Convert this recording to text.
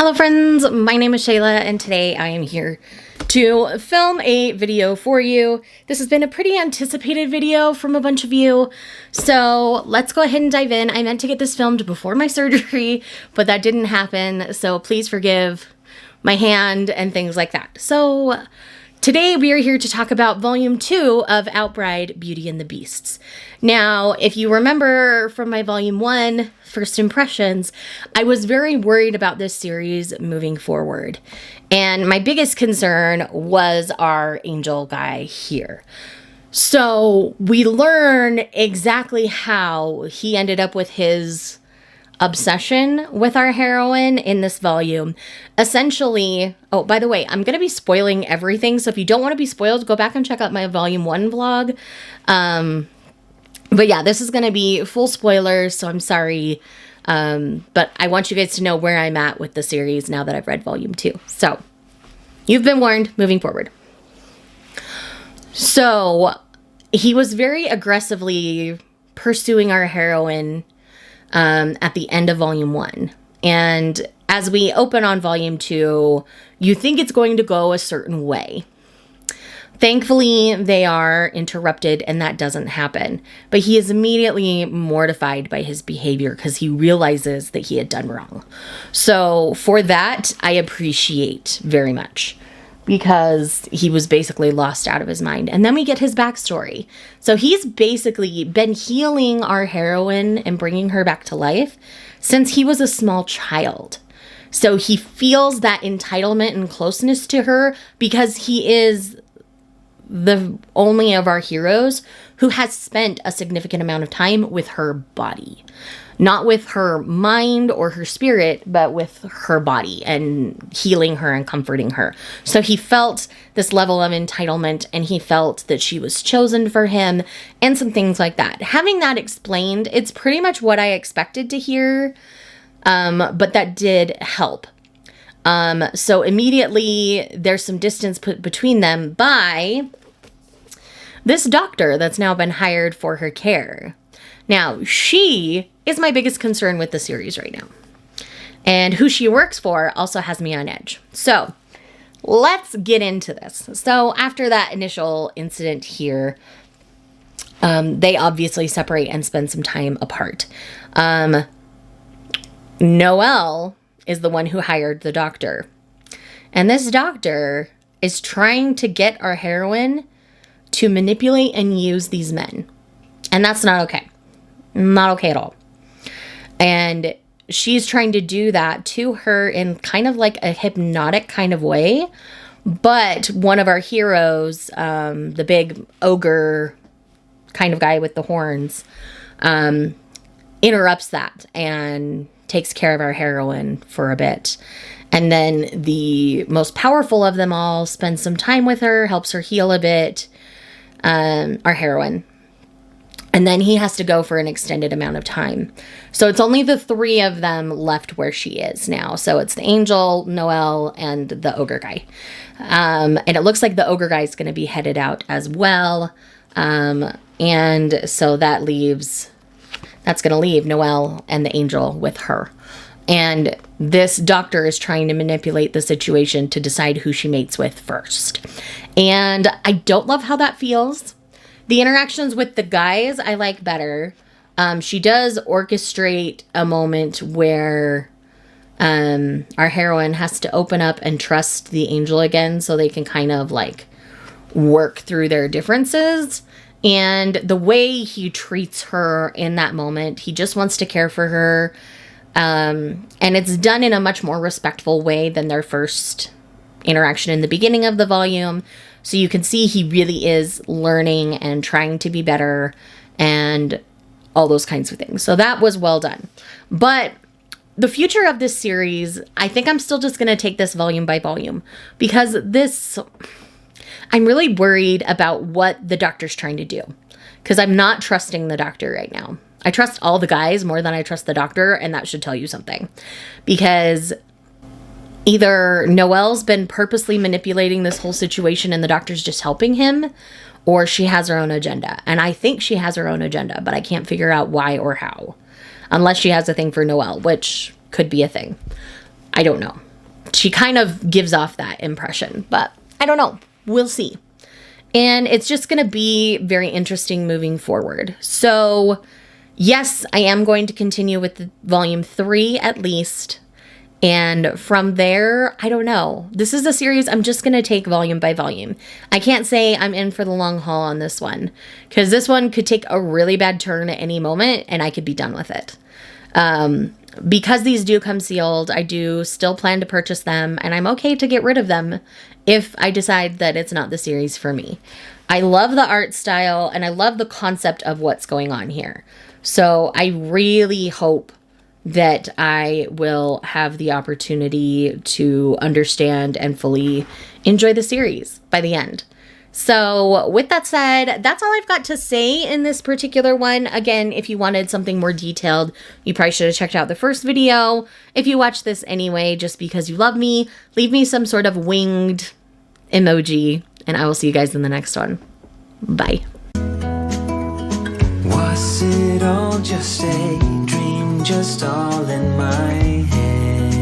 Hello friends, my name is Shayla and today I am here to film a video for you. This has been a pretty anticipated video from a bunch of you, so let's go ahead and dive in. I meant to get this filmed before my surgery, but that didn't happen, so please forgive my hand and things like that. So today we are here to talk about Volume 2 of Outbride, Beauty and the Beasts. Now, if you remember from my Volume 1 first impressions, I was very worried about this series moving forward. And my biggest concern was our angel guy here. So we learn exactly how he ended up with his obsession with our heroine in this volume. Essentially, oh, by the way, I'm going to be spoiling everything. So if you don't want to be spoiled, go back and check out my Volume 1 vlog. But yeah, this is going to be full spoilers, so I'm sorry. But I want you guys to know where I'm at with the series now that I've read Volume 2. So you've been warned moving forward. So he was very aggressively pursuing our heroine at the end of Volume 1. And as we open on Volume 2, you think it's going to go a certain way. Thankfully, they are interrupted and that doesn't happen. But he is immediately mortified by his behavior because he realizes that he had done wrong. So for that, I appreciate very much, because he was basically lost out of his mind. And then we get his backstory. So he's basically been healing our heroine and bringing her back to life since he was a small child. So he feels that entitlement and closeness to her because he is the only of our heroes who has spent a significant amount of time with her body. Not with her mind or her spirit, but with her body and healing her and comforting her. So he felt this level of entitlement and he felt that she was chosen for him and some things like that. Having that explained, it's pretty much what I expected to hear, but that did help. So immediately there's some distance put between them by this doctor that's now been hired for her care. Now, she is my biggest concern with the series right now. And who she works for also has me on edge. So let's get into this. So after that initial incident here, they obviously separate and spend some time apart. Noelle is the one who hired the doctor. And this doctor is trying to get our heroine to manipulate and use these men. And that's not okay. Not okay at all. And she's trying to do that to her in kind of like a hypnotic kind of way. But one of our heroes, the big ogre kind of guy with the horns, interrupts that and takes care of our heroine for a bit. And then the most powerful of them all spends some time with her, helps her heal a bit, our heroine. And then he has to go for an extended amount of time. So it's only the three of them left where she is now. So it's the angel, Noelle, and the ogre guy. And it looks like the ogre guy is going to be headed out as well. And so that's going to leave Noelle and the angel with her. And this doctor is trying to manipulate the situation to decide who she mates with first. And I don't love how that feels. The interactions with the guys I like better. She does orchestrate a moment where our heroine has to open up and trust the angel again so they can kind of like work through their differences. And the way he treats her in that moment, he just wants to care for her. And it's done in a much more respectful way than their first interaction in the beginning of the volume. So you can see he really is learning and trying to be better and all those kinds of things. So that was well done. But the future of this series, I think I'm still just going to take this volume by volume, because I'm really worried about what the doctor's trying to do, because I'm not trusting the doctor right now. I trust all the guys more than I trust the doctor, and that should tell you something, because either Noelle's been purposely manipulating this whole situation and the doctor's just helping him, or she has her own agenda. And I think she has her own agenda, but I can't figure out why or how. Unless she has a thing for Noelle, which could be a thing. I don't know. she kind of gives off that impression, but I don't know. We'll see. And it's just going to be very interesting moving forward. So yes, I am going to continue with the volume 3 at least. And from there, I don't know. This is a series I'm just going to take volume by volume. I can't say I'm in for the long haul on this one, because this one could take a really bad turn at any moment and I could be done with it. Because these do come sealed, I do still plan to purchase them, and I'm okay to get rid of them if I decide that it's not the series for me. I love the art style and I love the concept of what's going on here. So I really hope that I will have the opportunity to understand and fully enjoy the series by the end. So with that said, that's all I've got to say in this particular one. Again, if you wanted something more detailed, you probably should have checked out the first video. If you watch this anyway, just because you love me, leave me some sort of winged emoji, and I will see you guys in the next one. Bye. Was it all just a dream, just all in my head?